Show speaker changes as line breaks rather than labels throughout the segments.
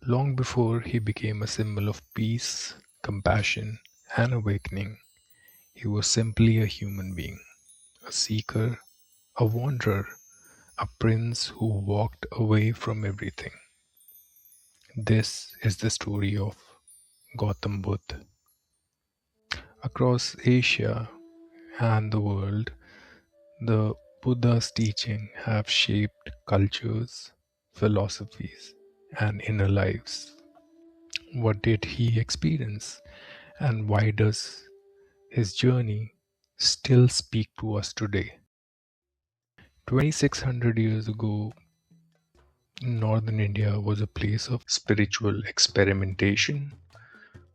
Long before he became a symbol of peace, compassion, and awakening, he was simply a human being, a seeker, a wanderer, a prince who walked away from everything. This is the story of Gautam Buddha. Across Asia and the world, the Buddha's teaching have shaped cultures, philosophies, and inner lives. What did he experience, and why does his journey still speak to us today? 2600 years ago, northern India was a place of spiritual experimentation.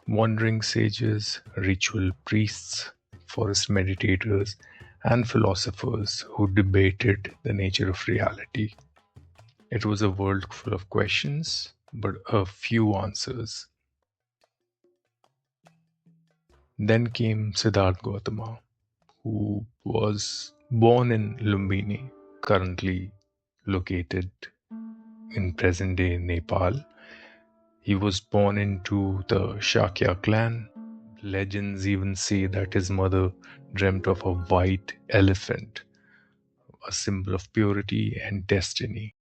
Wandering sages, ritual priests, forest meditators, and philosophers who debated the nature of reality. It was a world full of questions, but a few answers. Then came Siddhartha Gautama, who was born in Lumbini, currently located in present day Nepal. He was born into the Shakya clan. Legends even say that his mother dreamt of a white elephant, a symbol of purity and destiny.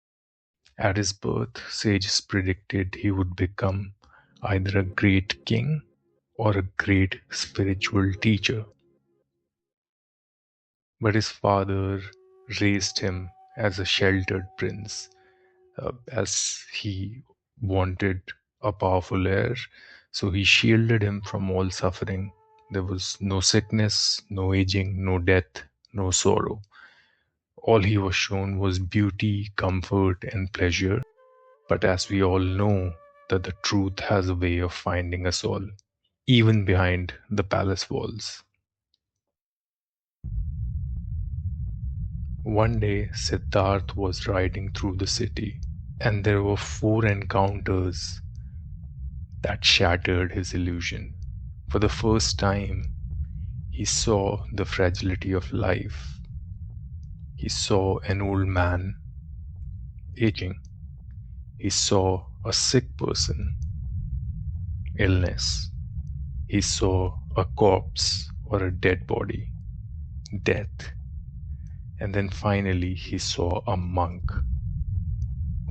At his birth, sages predicted he would become either a great king or a great spiritual teacher. But his father raised him as a sheltered prince, as he wanted a powerful heir, so he shielded him from all suffering. There was no sickness, no aging, no death, no sorrow. All he was shown was beauty, comfort, and pleasure. But as we all know, that the truth has a way of finding us all, even behind the palace walls. One day, Siddharth was riding through the city, and there were four encounters that shattered his illusion. For the first time, he saw the fragility of life. He saw an old man aging. He saw a sick person, illness. He saw a corpse or a dead body, death. And then finally, he saw a monk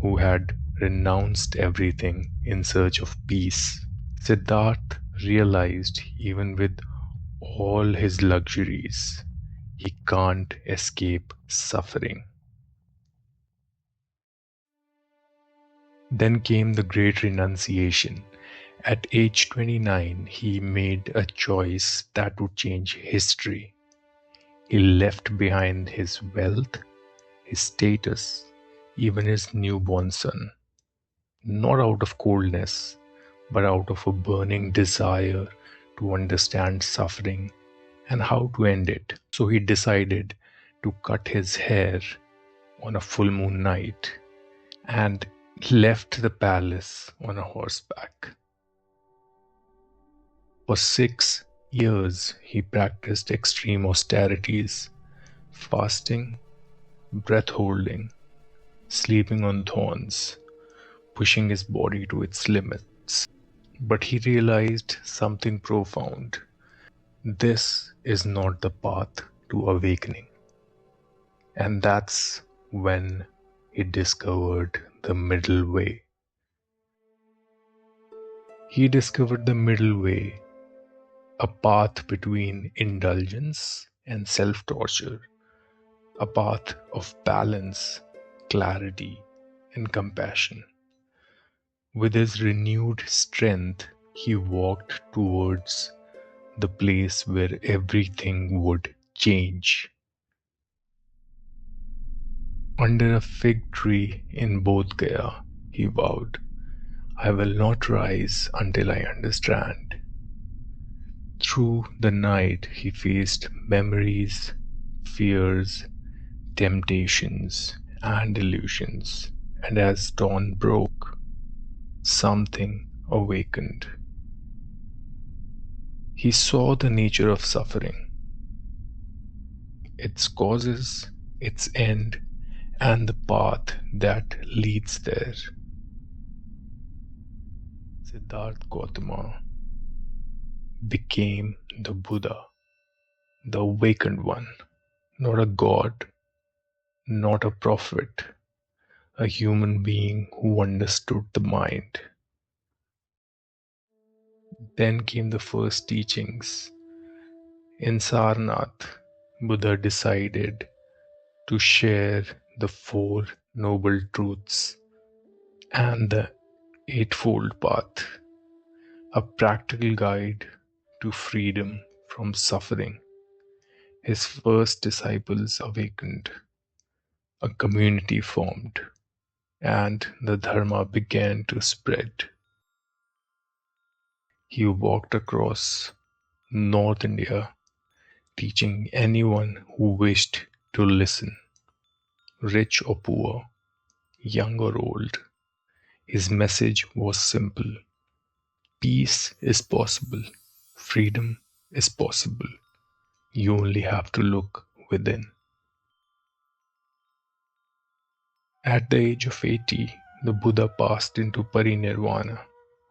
who had renounced everything in search of peace. Siddharth realized even with all his luxuries, he can't escape suffering. Then came the great renunciation. At age 29, he made a choice that would change history. He left behind his wealth, his status, even his newborn son, not out of coldness, but out of a burning desire to understand suffering and how to end it. So he decided to cut his hair on a full moon night and left the palace on a horseback. For 6 years, he practiced extreme austerities, fasting, breath holding, sleeping on thorns, pushing his body to its limits. But he realized something profound. This is not the path to awakening. And that's when he discovered the middle way. He discovered the middle way, a path between indulgence and self-torture, a path of balance, clarity, and compassion. With his renewed strength, he walked towards the place where everything would change. Under a fig tree in Bodh Gaya, he vowed, "I will not rise until I understand." Through the night, he faced memories, fears, temptations, and illusions. And as dawn broke, something awakened. He saw the nature of suffering, its causes, its end, and the path that leads there. Siddhartha Gautama became the Buddha, the awakened one, not a god, not a prophet, a human being who understood the mind. Then came the first teachings. In Sarnath, Buddha decided to share the Four Noble Truths and the Eightfold Path, a practical guide to freedom from suffering. His first disciples awakened, a community formed, and the Dharma began to spread. He walked across North India, teaching anyone who wished to listen, rich or poor, young or old. His message was simple: peace is possible, freedom is possible. You only have to look within. At the age of 80, the Buddha passed into Parinirvana,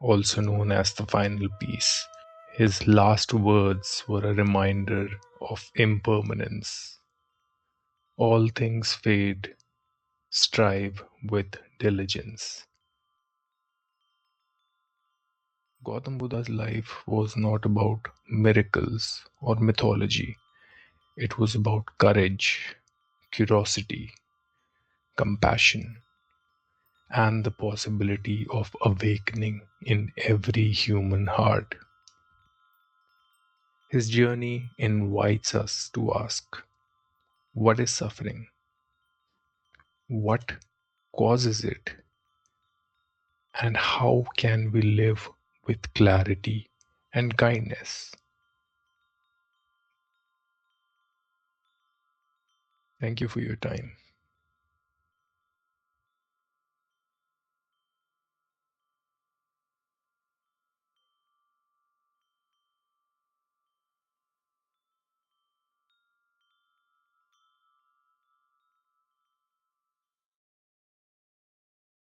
also known as the final peace. His last words were a reminder of impermanence. All things fade, strive with diligence. Gautam Buddha's life was not about miracles or mythology. It was about courage, curiosity, compassion, and the possibility of awakening in every human heart. His journey invites us to ask, what is suffering? What causes it? And how can we live with clarity and kindness? Thank you for your time.